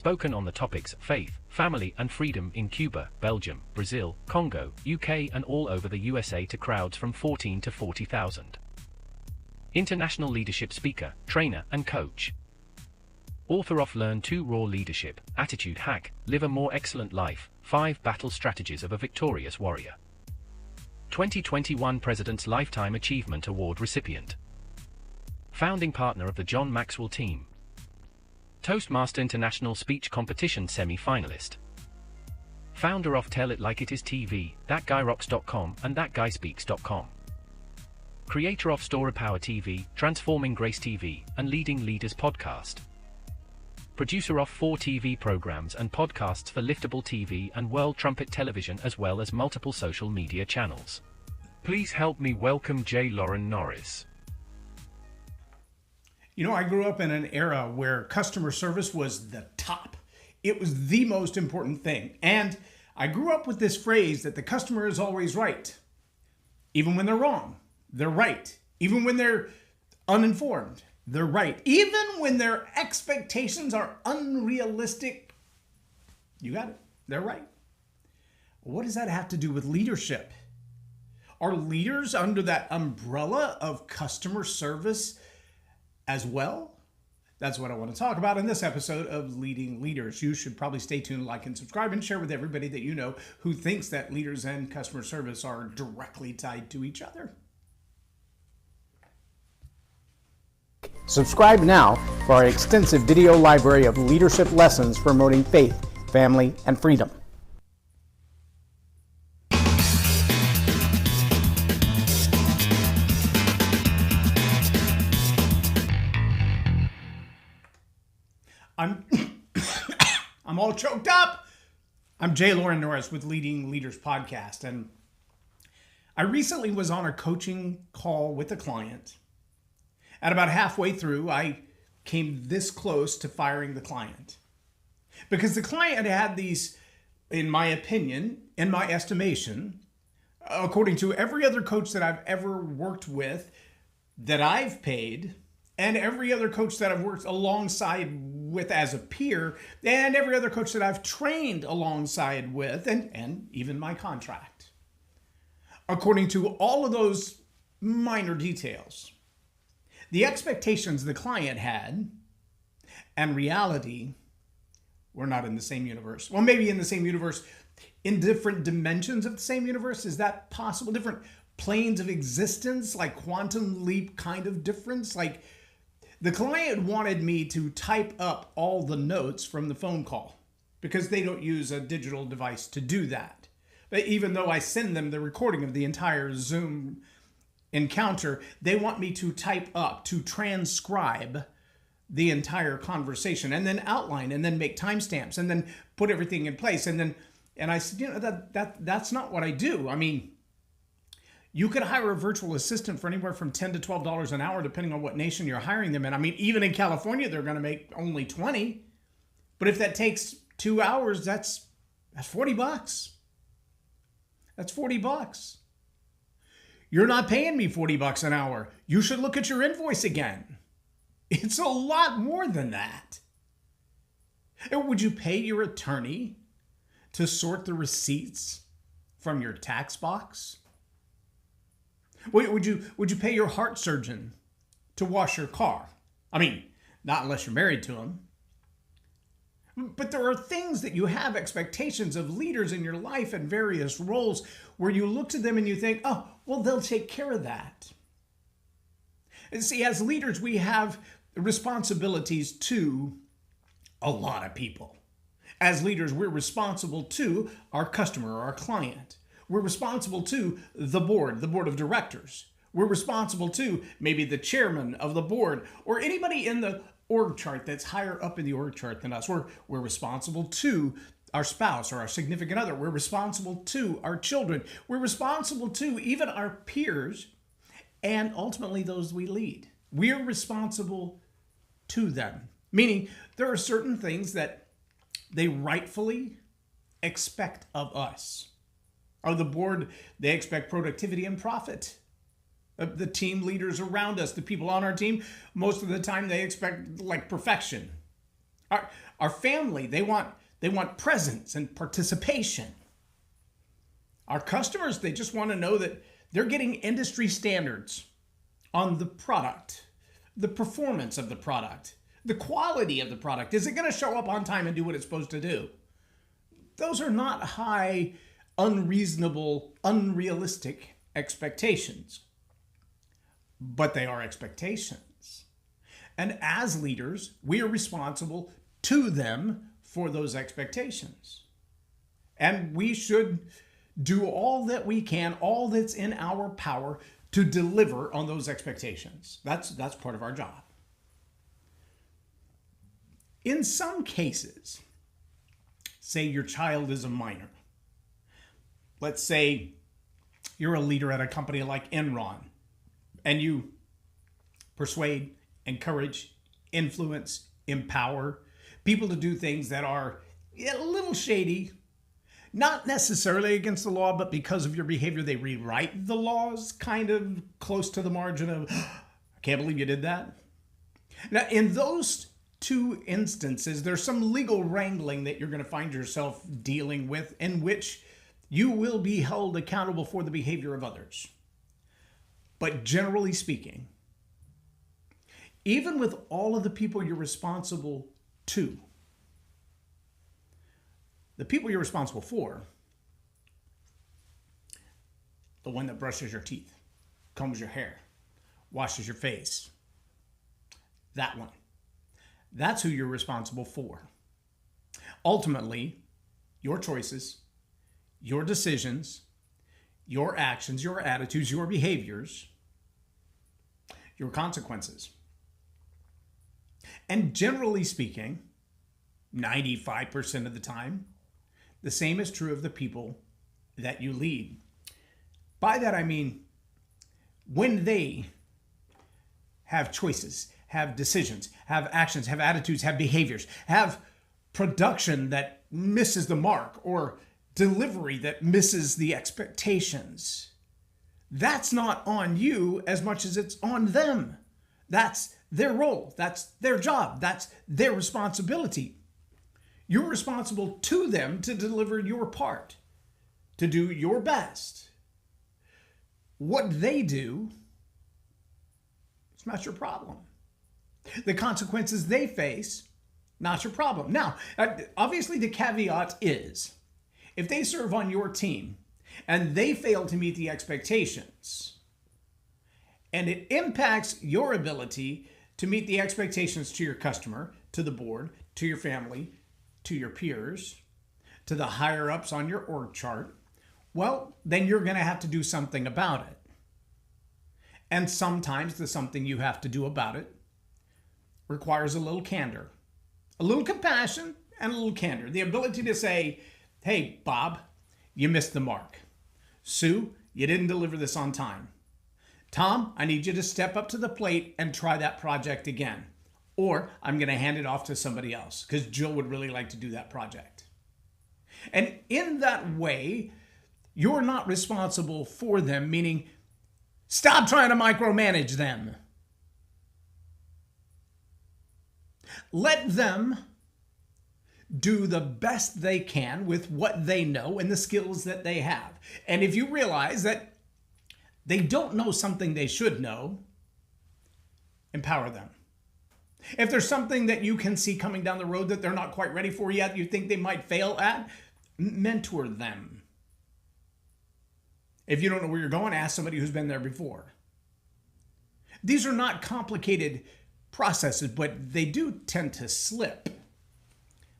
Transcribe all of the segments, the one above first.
spoken on the topics faith, family and freedom in Cuba, Belgium, Brazil, Congo, UK and all over the USA to crowds from 14 to 40,000. International leadership speaker, trainer and coach. Author of Learn to Raw Leadership, Attitude Hack, Live a More Excellent Life, 5 Battle Strategies of a Victorious Warrior. 2021 President's Lifetime Achievement Award recipient. Founding partner of the John Maxwell team. Toastmaster International Speech Competition semi-finalist. Founder of Tell It Like It Is TV, ThatGuyRocks.com and ThatGuySpeaks.com. Creator of Story Power TV, Transforming Grace TV, and Leading Leaders Podcast. Producer of 4 TV programs and podcasts for Liftable TV and World Trumpet Television as well as multiple social media channels. Please help me welcome J. Lauren Norris. You know, I grew up in an era where customer service was the top. It was the most important thing. And I grew up with this phrase that the customer is always right. Even when they're wrong, they're right. Even when they're uninformed, they're right. Even when their expectations are unrealistic, you got it, they're right. What does that have to do with leadership? Are leaders under that umbrella of customer service as well? That's what I want to talk about in this episode of Leading Leaders. You should probably stay tuned, like and subscribe, and share with everybody that you know who thinks that leaders and customer service are directly tied to each other. Subscribe now for our extensive video library of leadership lessons promoting faith, family, and freedom. I'm all choked up. I'm J. Lauren Norris with Leading Leaders Podcast, and I recently was on a coaching call with a client. At about halfway through, I came this close to firing the client because the client had these, in my opinion, in my estimation, according to every other coach that I've ever worked with, that I've paid, and every other coach that I've worked alongside with as a peer, and every other coach that I've trained alongside with, and even my contract. According to all of those minor details, the expectations the client had and reality were not in the same universe. Well, maybe in the same universe, in different dimensions of the same universe. Is that possible? Different planes of existence, like quantum leap kind of difference? Like, the client wanted me to type up all the notes from the phone call because they don't use a digital device to do that. But even though I send them the recording of the entire Zoom encounter, they want me to type up, to transcribe the entire conversation and then outline and then make timestamps and then put everything in place. And I said, you know, that's not what I do. I mean, you could hire a virtual assistant for anywhere from $10 to $12 an hour, depending on what nation you're hiring them in. I mean, even in California, they're going to make only $20. But if that takes 2 hours, that's $40. That's $40. You're not paying me $40 an hour. You should look at your invoice again. It's a lot more than that. Would you pay your attorney to sort the receipts from your tax box? Would you pay your heart surgeon to wash your car? I mean, not unless you're married to him. But there are things that you have expectations of leaders in your life and various roles where you look to them and you think, oh, well, they'll take care of that. And see, as leaders, we have responsibilities to a lot of people. As leaders, we're responsible to our customer or our client. We're responsible to the board of directors. We're responsible to maybe the chairman of the board or anybody in the org chart that's higher up in the org chart than us. We're responsible to our spouse or our significant other. We're responsible to our children. We're responsible to even our peers and ultimately those we lead. We're responsible to them, meaning there are certain things that they rightfully expect of us. Or the board, they expect productivity and profit. The team leaders around us, the people on our team, most of the time they expect like perfection. Our family, they want presence and participation. Our customers, they just want to know that they're getting industry standards on the product, the performance of the product, the quality of the product. Is it going to show up on time and do what it's supposed to do? Those are not high, unreasonable, unrealistic expectations, but they are expectations. And as leaders, we are responsible to them for those expectations. And we should do all that we can, all that's in our power to deliver on those expectations. That's part of our job. In some cases, say your child is a minor. Let's say you're a leader at a company like Enron, and you persuade, encourage, influence, empower people to do things that are a little shady, not necessarily against the law, but because of your behavior, they rewrite the laws kind of close to the margin of, I can't believe you did that. Now, in those two instances, there's some legal wrangling that you're going to find yourself dealing with, in which you will be held accountable for the behavior of others. But generally speaking, even with all of the people you're responsible to, the people you're responsible for, the one that brushes your teeth, combs your hair, washes your face, that one. That's who you're responsible for. Ultimately, your choices, your decisions, your actions, your attitudes, your behaviors, your consequences. And generally speaking, 95% of the time, the same is true of the people that you lead. By that I mean, when they have choices, have decisions, have actions, have attitudes, have behaviors, have production that misses the mark, or delivery that misses the expectations, that's not on you as much as it's on them. That's their role. That's their job. That's their responsibility. You're responsible to them to deliver your part, to do your best. What they do, it's not your problem. The consequences they face, not your problem. Now, obviously the caveat is, if they serve on your team and they fail to meet the expectations, and it impacts your ability to meet the expectations to your customer, to the board, to your family, to your peers, to the higher ups on your org chart, well, then you're going to have to do something about it. And sometimes the something you have to do about it requires a little candor, a little compassion, and a little candor. The ability to say, hey, Bob, you missed the mark. Sue, you didn't deliver this on time. Tom, I need you to step up to the plate and try that project again. Or I'm going to hand it off to somebody else because Jill would really like to do that project. And in that way, you're not responsible for them, meaning stop trying to micromanage them. Let them do the best they can with what they know and the skills that they have. And if you realize that they don't know something they should know, empower them. If there's something that you can see coming down the road that they're not quite ready for yet, you think they might fail at, mentor them. If you don't know where you're going, ask somebody who's been there before. These are not complicated processes, but they do tend to slip.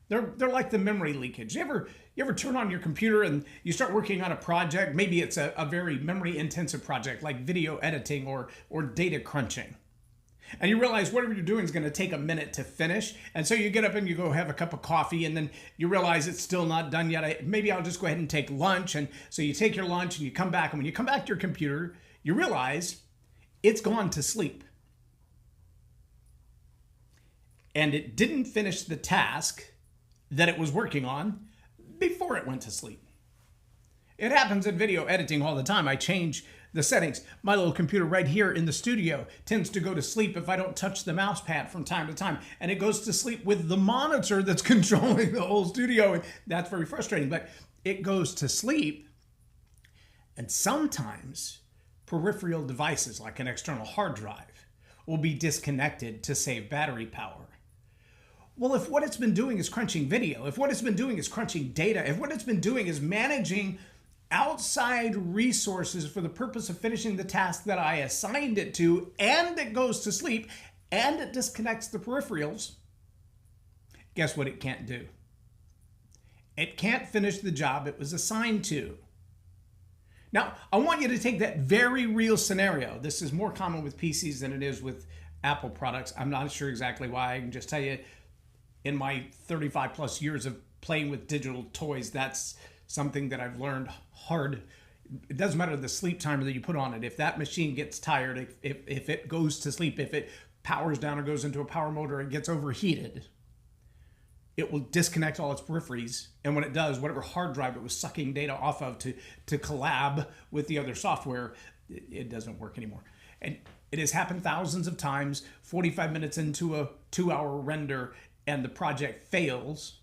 They're like the memory leakage. You ever turn on your computer and you start working on a project? Maybe it's a very memory intensive project like video editing or data crunching. And you realize whatever you're doing is going to take a minute to finish. And so you get up and you go have a cup of coffee, and then you realize it's still not done yet. Maybe I'll just go ahead and take lunch. And so you take your lunch and you come back. And when you come back to your computer, you realize it's gone to sleep. And it didn't finish the task that it was working on before it went to sleep. It happens in video editing all the time. I change the settings. My little computer right here in the studio tends to go to sleep if I don't touch the mouse pad from time to time. And it goes to sleep with the monitor that's controlling the whole studio. And that's very frustrating, but it goes to sleep. And sometimes peripheral devices like an external hard drive will be disconnected to save battery power. Well, if what it's been doing is crunching video, if what it's been doing is crunching data, if what it's been doing is managing outside resources for the purpose of finishing the task that I assigned it to, and it goes to sleep, and it disconnects the peripherals, guess what it can't do? It can't finish the job it was assigned to. Now, I want you to take that very real scenario. This is more common with PCs than it is with Apple products. I'm not sure exactly why. I can just tell you, in my 35 plus years of playing with digital toys, that's something that I've learned hard. It doesn't matter the sleep timer that you put on it. If that machine gets tired, if it goes to sleep, if it powers down or goes into a power mode or it gets overheated, it will disconnect all its peripheries. And when it does, whatever hard drive it was sucking data off of to collab with the other software, it doesn't work anymore. And it has happened thousands of times, 45 minutes into a 2-hour render, and the project fails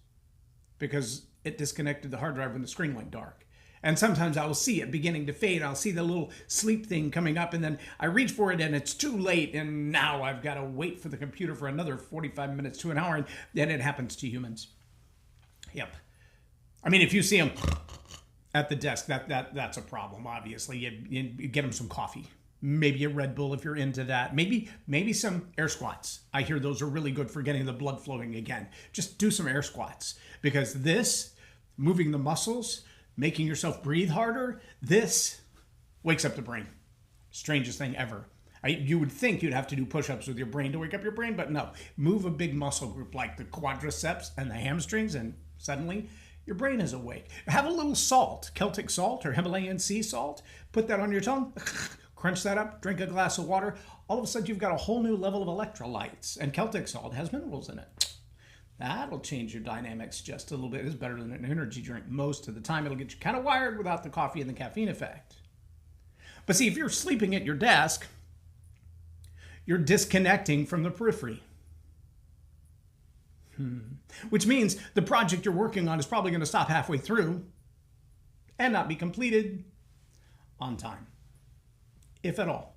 because it disconnected the hard drive when the screen went dark. And sometimes I will see it beginning to fade. I'll see the little sleep thing coming up, and then I reach for it and it's too late, and now I've got to wait for the computer for another 45 minutes to an hour, and then it happens to humans. Yep. I mean, if you see them at the desk, that's a problem, obviously. You get them some coffee. Maybe a Red Bull if you're into that. Maybe some air squats. I hear those are really good for getting the blood flowing again. Just do some air squats, because this, moving the muscles, making yourself breathe harder, this wakes up the brain. Strangest thing ever. You would think you'd have to do push-ups with your brain to wake up your brain, but no. Move a big muscle group like the quadriceps and the hamstrings, and suddenly your brain is awake. Have a little salt, Celtic salt or Himalayan sea salt. Put that on your tongue, crunch that up, drink a glass of water. All of a sudden you've got a whole new level of electrolytes, and Celtic salt has minerals in it. That'll change your dynamics just a little bit. It's better than an energy drink most of the time. It'll get you kind of wired without the coffee and the caffeine effect. But see, if you're sleeping at your desk, you're disconnecting from the periphery. Which means the project you're working on is probably going to stop halfway through and not be completed on time, if at all.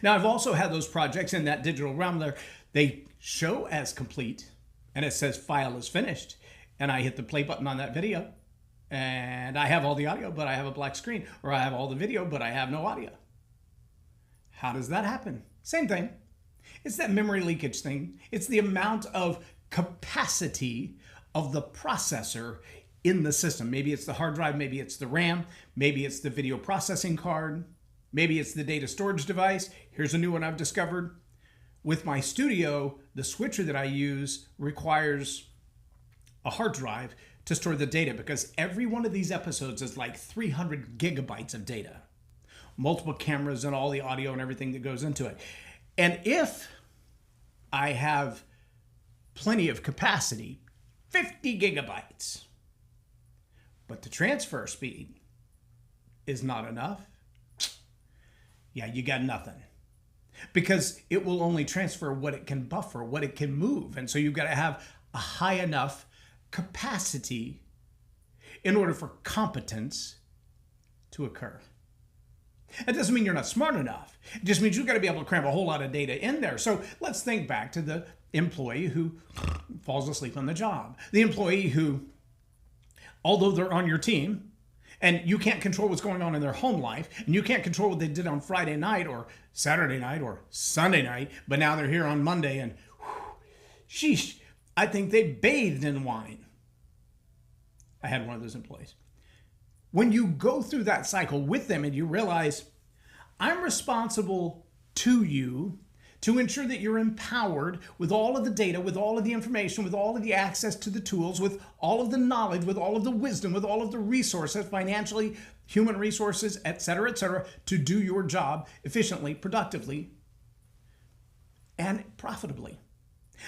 Now, I've also had those projects in that digital realm there. They show as complete, and it says file is finished, and I hit the play button on that video, and I have all the audio, but I have a black screen, or I have all the video, but I have no audio. How does that happen? Same thing. It's that memory leakage thing. It's the amount of capacity of the processor in the system. Maybe it's the hard drive, maybe it's the RAM, maybe it's the video processing card, maybe it's the data storage device. Here's a new one I've discovered. With my studio, the switcher that I use requires a hard drive to store the data, because every one of these episodes is like 300 gigabytes of data. Multiple cameras and all the audio and everything that goes into it. And if I have plenty of capacity, 50 gigabytes, but the transfer speed is not enough, yeah, you got nothing. Because it will only transfer what it can buffer, what it can move. And so you've got to have a high enough capacity in order for competence to occur. That doesn't mean you're not smart enough. It just means you've got to be able to cram a whole lot of data in there. So let's think back to the employee who falls asleep on the job. The employee who, although they're on your team, and you can't control what's going on in their home life, and you can't control what they did on Friday night or Saturday night or Sunday night, but now they're here on Monday and sheesh, I think they bathed in wine. I had one of those employees. When you go through that cycle with them and you realize, I'm responsible to you to ensure that you're empowered with all of the data, with all of the information, with all of the access to the tools, with all of the knowledge, with all of the wisdom, with all of the resources, financially, human resources, et cetera, to do your job efficiently, productively, and profitably.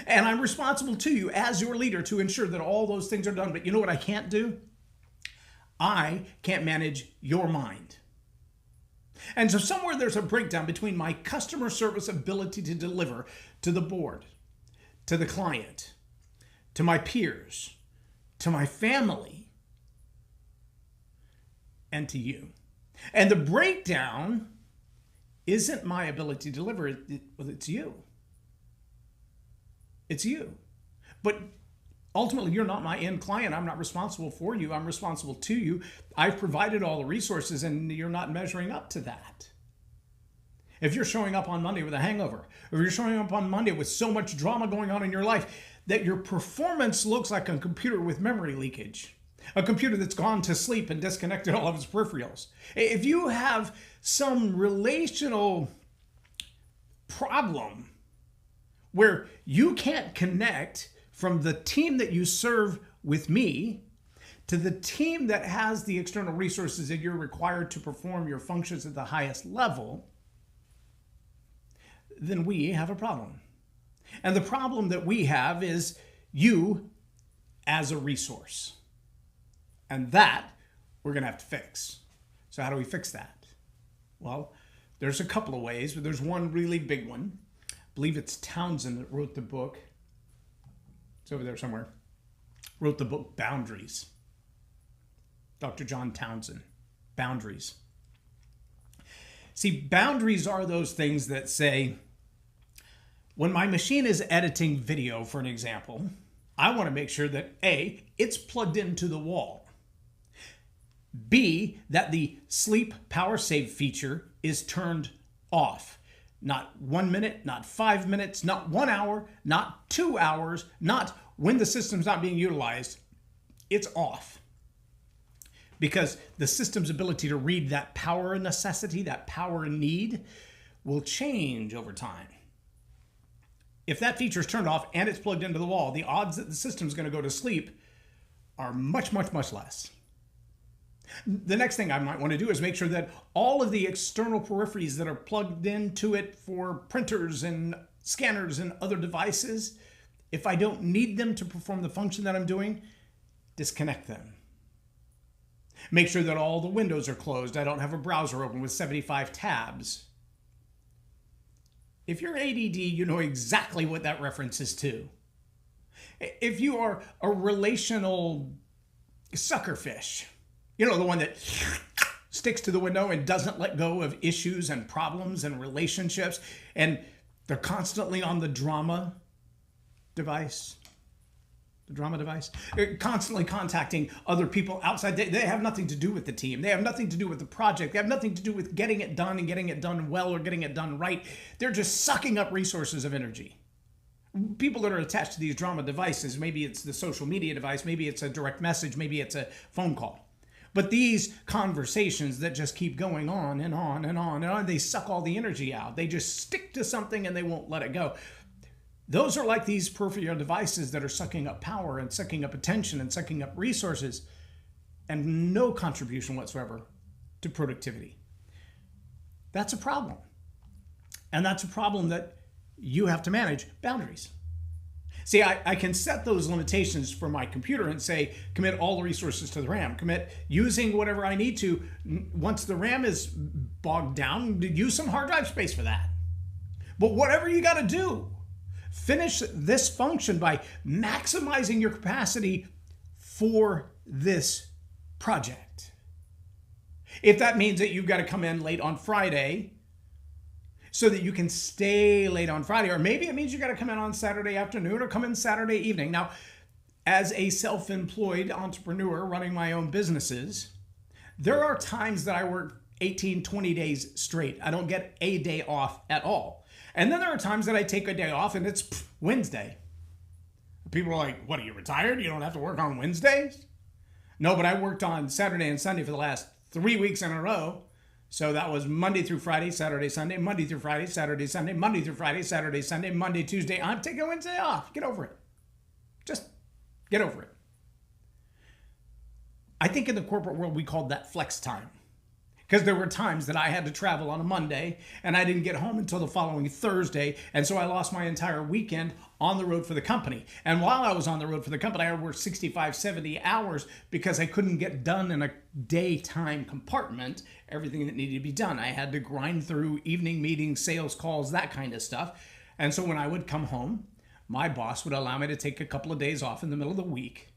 And I'm responsible to you as your leader to ensure that all those things are done. But you know what I can't do? I can't manage your mind. And so somewhere there's a breakdown between my customer service ability to deliver to the board, to the client, to my peers, to my family, and to you. And the breakdown isn't my ability to deliver, it's you. It's you. But ultimately, you're not my end client. I'm not responsible for you. I'm responsible to you. I've provided all the resources and you're not measuring up to that. If you're showing up on Monday with a hangover, or you're showing up on Monday with so much drama going on in your life that your performance looks like a computer with memory leakage, a computer that's gone to sleep and disconnected all of its peripherals. If you have some relational problem where you can't connect from the team that you serve with me to the team that has the external resources that you're required to perform your functions at the highest level, then we have a problem. And the problem that we have is you as a resource. And that we're going to have to fix. So how do we fix that? Well, there's a couple of ways, but there's one really big one. I believe it's Townsend that wrote the book. It's over there somewhere. Wrote the book Boundaries. Dr. John Townsend. Boundaries. See, boundaries are those things that say, when my machine is editing video, for an example, I want to make sure that A, it's plugged into the wall. B, that the sleep power save feature is turned off. Not 1 minute, not 5 minutes, not 1 hour, not 2 hours, not when the system's not being utilized. It's off. Because the system's ability to read that power necessity, that power need, will change over time. If that feature is turned off and it's plugged into the wall, the odds that the system's going to go to sleep are much, much, much less. The next thing I might want to do is make sure that all of the external peripheries that are plugged into it for printers and scanners and other devices, if I don't need them to perform the function that I'm doing, disconnect them. Make sure that all the windows are closed. I don't have a browser open with 75 tabs. If you're ADD, you know exactly what that reference is to. If you are a relational suckerfish, you know, the one that sticks to the window and doesn't let go of issues and problems and relationships, and they're constantly on the drama device. The drama device. They're constantly contacting other people outside. They have nothing to do with the team. They have nothing to do with the project. They have nothing to do with getting it done and getting it done well or getting it done right. They're just sucking up resources of energy. People that are attached to these drama devices, maybe it's the social media device, maybe it's a direct message, maybe it's a phone call. But these conversations that just keep going on and on and on and on, they suck all the energy out. They just stick to something and they won't let it go. Those are like these peripheral devices that are sucking up power and sucking up attention and sucking up resources and no contribution whatsoever to productivity. That's a problem. And that's a problem that you have to manage. Boundaries. See, I can set those limitations for my computer and say, commit all the resources to the RAM, commit using whatever I need to. Once the RAM is bogged down, use some hard drive space for that. But whatever you got to do, finish this function by maximizing your capacity for this project. If that means that you've got to come in late on Friday so that you can stay late on Friday, or maybe it means you got to come in on Saturday afternoon or come in Saturday evening. Now, as a self-employed entrepreneur running my own businesses, there are times that I work 18, 20 days straight. I don't get a day off at all. And then there are times that I take a day off and it's Wednesday. People are like, what, are you retired? You don't have to work on Wednesdays? No, but I worked on Saturday and Sunday for the last 3 weeks in a row. So that was Monday through Friday, Saturday, Sunday, Monday through Friday, Saturday, Sunday, Monday through Friday, Saturday, Sunday, Monday, Tuesday. I'm taking Wednesday off. Get over it. Just get over it. I think in the corporate world, we called that flex time. Because there were times that I had to travel on a Monday and I didn't get home until the following Thursday. And so I lost my entire weekend on the road for the company. And while I was on the road for the company, I worked 65, 70 hours because I couldn't get done in a daytime compartment everything that needed to be done. I had to grind through evening meetings, sales calls, that kind of stuff. And so when I would come home, my boss would allow me to take a couple of days off in the middle of the week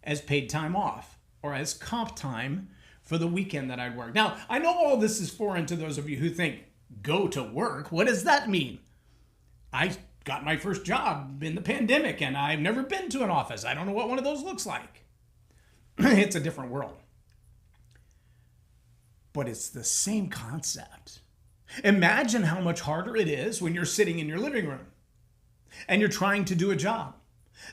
as paid time off or as comp time for the weekend that I'd work. Now, I know all this is foreign to those of you who think, go to work. What does that mean? I got my first job in the pandemic and I've never been to an office. I don't know what one of those looks like. It's a different world. But it's the same concept. Imagine how much harder it is when you're sitting in your living room and you're trying to do a job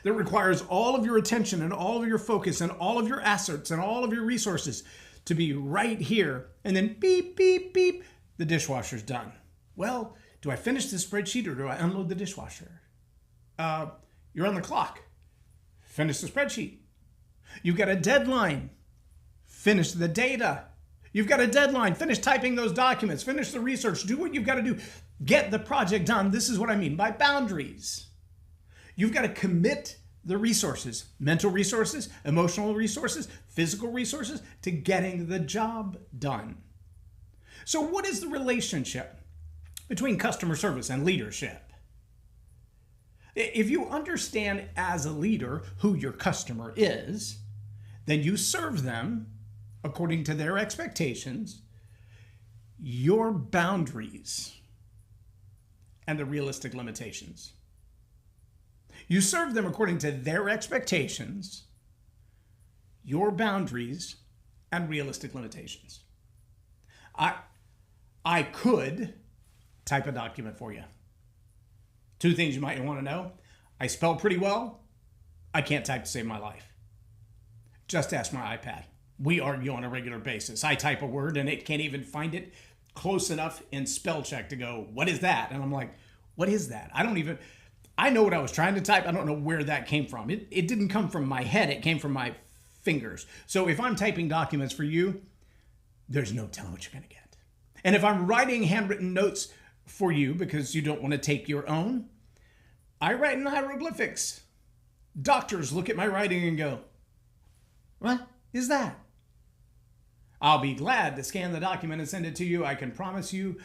that requires all of your attention and all of your focus and all of your assets and all of your resources to be right here, and then beep, beep, beep, the dishwasher's done. Well, do I finish the spreadsheet or do I unload the dishwasher? You're on the clock. Finish the spreadsheet. You've got a deadline. Finish the data. You've got a deadline. Finish typing those documents. Finish the research. Do what you've got to do. Get the project done. This is what I mean by boundaries. You've got to commit the resources, mental resources, emotional resources, physical resources to getting the job done. So what is the relationship between customer service and leadership? If you understand as a leader who your customer is, then you serve them according to their expectations, your boundaries, and the realistic limitations. You serve them according to their expectations, your boundaries, and realistic limitations. I could type a document for you. Two things you might want to know. I spell pretty well. I can't type to save my life. Just ask my iPad. We argue on a regular basis. I type a word and it can't even find it close enough in spell check to go, what is that? And I'm like, what is that? I know what I was trying to type. I don't know where that came from. It didn't come from my head. It came from my fingers. So if I'm typing documents for you, there's no telling what you're going to get. And if I'm writing handwritten notes for you because you don't want to take your own, I write in hieroglyphics. Doctors look at my writing and go, what is that? I'll be glad to scan the document and send it to you. I can promise you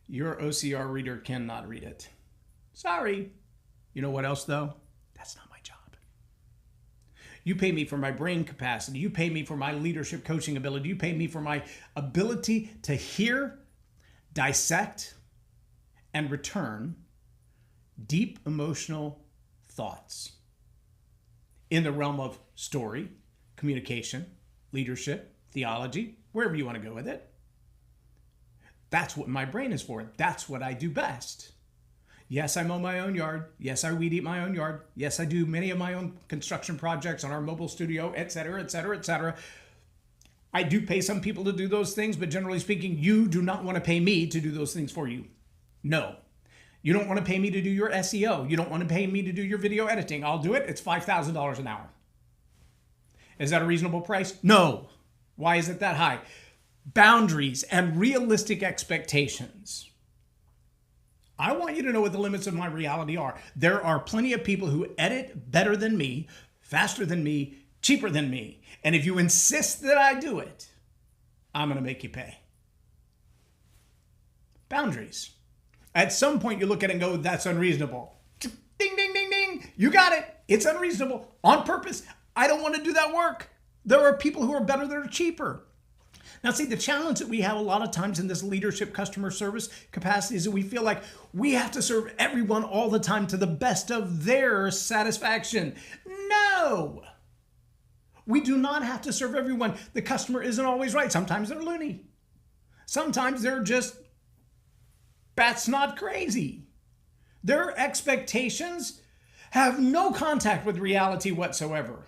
your OCR reader cannot read it. Sorry. You know what else, though? That's not my job. You pay me for my brain capacity. You pay me for my leadership coaching ability. You pay me for my ability to hear, dissect, and return deep emotional thoughts in the realm of story, communication, leadership, theology, wherever you want to go with it. That's what my brain is for. That's what I do best. Yes, I mow my own yard. Yes, I weed eat my own yard. Yes, I do many of my own construction projects on our mobile studio, et cetera, et cetera, et cetera. I do pay some people to do those things, but generally speaking, you do not want to pay me to do those things for you. No. You don't want to pay me to do your SEO. You don't want to pay me to do your video editing. I'll do it. It's $5,000 an hour. Is that a reasonable price? No. Why is it that high? Boundaries and realistic expectations. I want you to know what the limits of my reality are. There are plenty of people who edit better than me, faster than me, cheaper than me. And if you insist that I do it, I'm going to make you pay. Boundaries. At some point you look at it and go, that's unreasonable. Ding, ding, ding, ding. You got it. It's unreasonable. On purpose. I don't want to do that work. There are people who are better that are cheaper. Now, see, the challenge that we have a lot of times in this leadership customer service capacity is that we feel like we have to serve everyone all the time to the best of their satisfaction. No! We do not have to serve everyone. The customer isn't always right. Sometimes they're loony. Sometimes they're just bat's not crazy. Their expectations have no contact with reality whatsoever.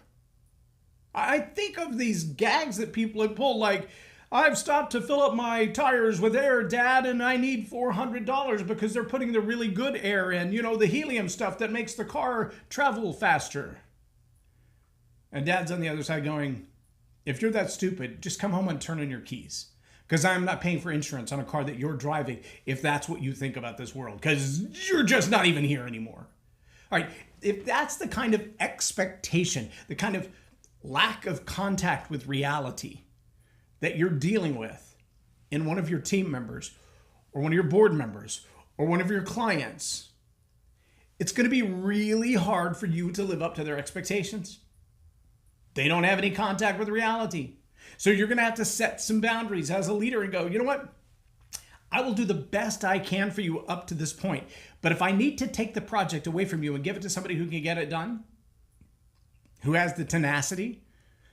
I think of these gags that people have pulled like, I've stopped to fill up my tires with air, Dad, and I need $400 because they're putting the really good air in, the helium stuff that makes the car travel faster. And Dad's on the other side going, if you're that stupid, just come home and turn in your keys. because I'm not paying for insurance on a car that you're driving if that's what you think about this world, because you're just not even here anymore. All right, if that's the kind of expectation, the kind of lack of contact with reality that you're dealing with in one of your team members or one of your board members or one of your clients, it's going to be really hard for you to live up to their expectations. They don't have any contact with reality. So you're going to have to set some boundaries as a leader and go, you know what? I will do the best I can for you up to this point. But if I need to take the project away from you and give it to somebody who can get it done, who has the tenacity,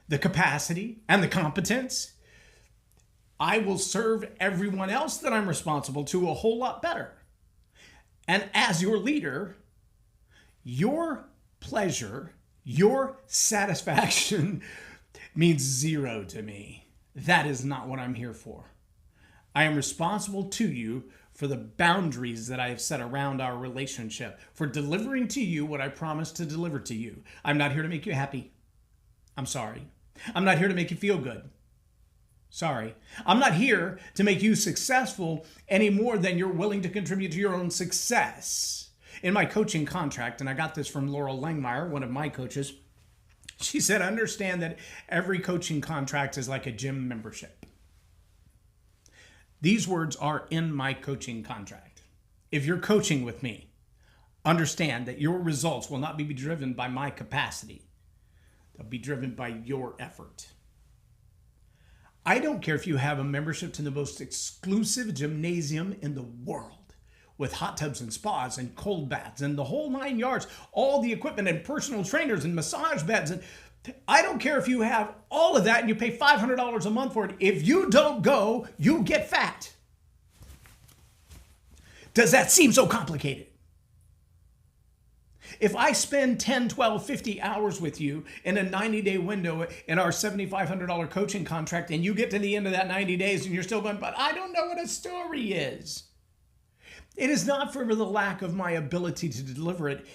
the capacity, and the competence, I will serve everyone else that I'm responsible to a whole lot better. And as your leader, your pleasure, your satisfaction means zero to me. That is not what I'm here for. I am responsible to you for the boundaries that I have set around our relationship, for delivering to you what I promised to deliver to you. I'm not here to make you happy. I'm sorry. I'm not here to make you feel good. Sorry. I'm not here to make you successful any more than you're willing to contribute to your own success. In my coaching contract, and I got this from Laurel Langmeyer, one of my coaches, she said, understand that every coaching contract is like a gym membership. These words are in my coaching contract. If you're coaching with me, understand that your results will not be driven by my capacity. They'll be driven by your effort. I don't care if you have a membership to the most exclusive gymnasium in the world with hot tubs and spas and cold baths and the whole 9 yards, all the equipment and personal trainers and massage beds. And I don't care if you have all of that and you pay $500 a month for it. If you don't go, you get fat. Does that seem so complicated? If I spend 10, 12, 50 hours with you in a 90-day window in our $7,500 coaching contract, and you get to the end of that 90 days and you're still going, but I don't know what a story is. It is not for the lack of my ability to deliver it.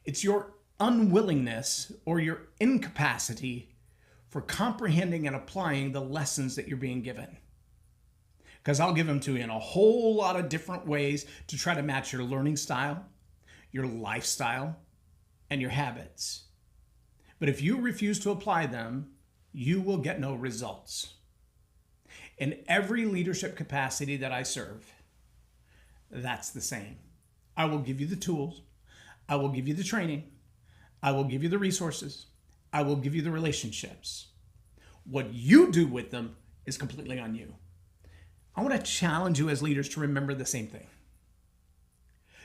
It's your unwillingness or your incapacity for comprehending and applying the lessons that you're being given. Because I'll give them to you in a whole lot of different ways to try to match your learning style, your lifestyle, and your habits. But if you refuse to apply them, you will get no results. In every leadership capacity that I serve, that's the same. I will give you the tools. I will give you the training. I will give you the resources. I will give you the relationships. What you do with them is completely on you. I want to challenge you as leaders to remember the same thing.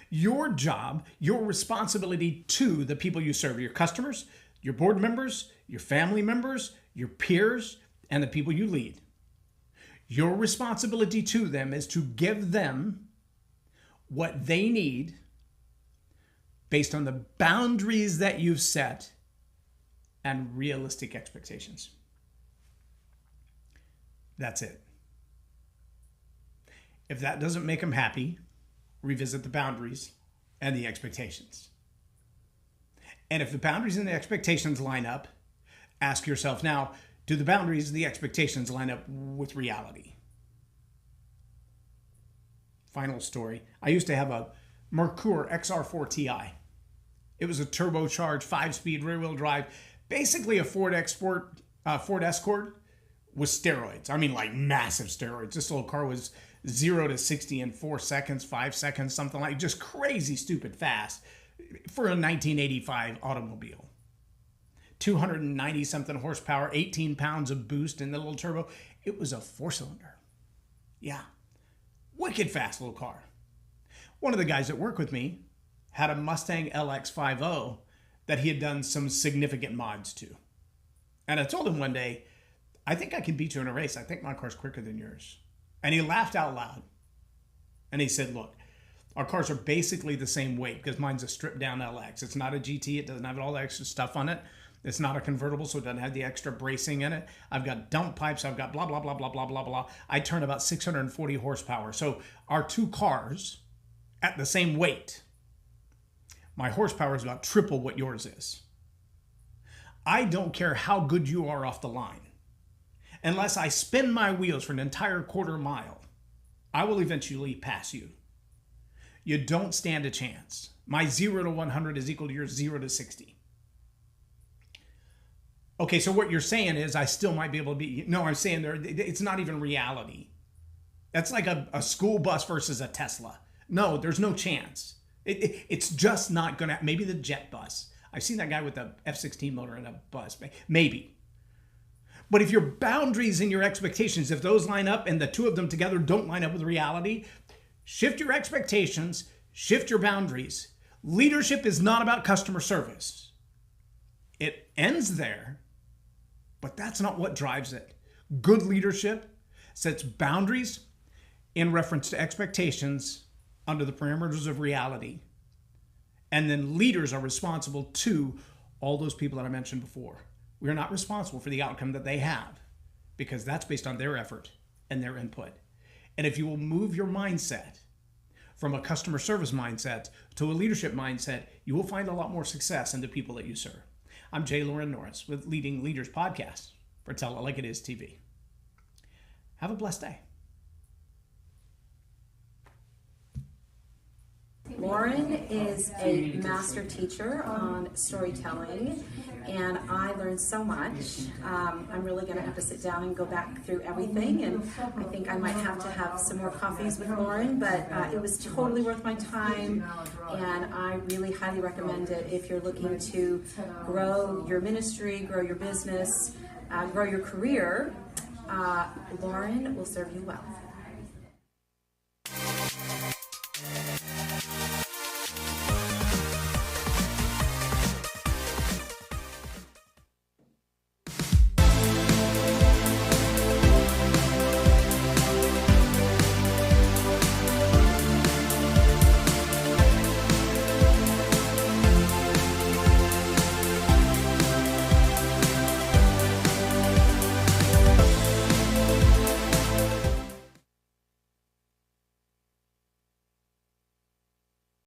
Your job, your responsibility to the people you serve, your customers, your board members, your family members, your peers, and the people you lead. Your responsibility to them is to give them what they need based on the boundaries that you've set and realistic expectations. That's it. If that doesn't make them happy, revisit the boundaries and the expectations. And if the boundaries and the expectations line up, ask yourself now, do the boundaries and the expectations line up with reality? Final story. I used to have a Merkur XR4 Ti. It was a turbocharged 5-speed rear-wheel drive, basically a Ford Escort with steroids. I mean, like massive steroids. This little car was 0 to 60 in 4 seconds, 5 seconds, something like, just crazy, stupid fast for a 1985 automobile. 290 something horsepower, 18 pounds of boost in the little turbo. It was a 4-cylinder. Yeah. Wicked fast little car. One of the guys that worked with me had a Mustang LX50 that he had done some significant mods to. And I told him one day, I think I can beat you in a race. I think my car's quicker than yours. And he laughed out loud. And he said, look, our cars are basically the same weight because mine's a stripped down LX. It's not a GT. It doesn't have all the extra stuff on it. It's not a convertible, so it doesn't have the extra bracing in it. I've got dump pipes. I've got blah, blah, blah, blah, blah, blah, blah. I turn about 640 horsepower. So our two cars at the same weight, my horsepower is about triple what yours is. I don't care how good you are off the line. unless I spin my wheels for an entire quarter mile, I will eventually pass you. You don't stand a chance. My 0 to 100 is equal to your 0 to 60. Okay, so what you're saying is I still might be able to be... No, I'm saying it's not even reality. That's like a school bus versus a Tesla. No, there's no chance. It's just not going to... Maybe the jet bus. I've seen that guy with the F-16 motor in a bus. Maybe. But if your boundaries and your expectations, if those line up and the two of them together don't line up with reality, shift your expectations, shift your boundaries. Leadership is not about customer service. It ends there, but that's not what drives it. Good leadership sets boundaries in reference to expectations under the parameters of reality. And then leaders are responsible to all those people that I mentioned before. We are not responsible for the outcome that they have because that's based on their effort and their input. And if you will move your mindset from a customer service mindset to a leadership mindset, you will find a lot more success in the people that you serve. I'm J. Loren Norris with Leading Leaders Podcast for Tell It Like It Is TV. Have a blessed day. Lauren is a master teacher on storytelling, and I learned so much. I'm really going to have to sit down and go back through everything, and I think I might have to have some more coffees with Lauren, but it was totally worth my time, and I really highly recommend it if you're looking to grow your ministry, grow your business, grow your career. Lauren will serve you well.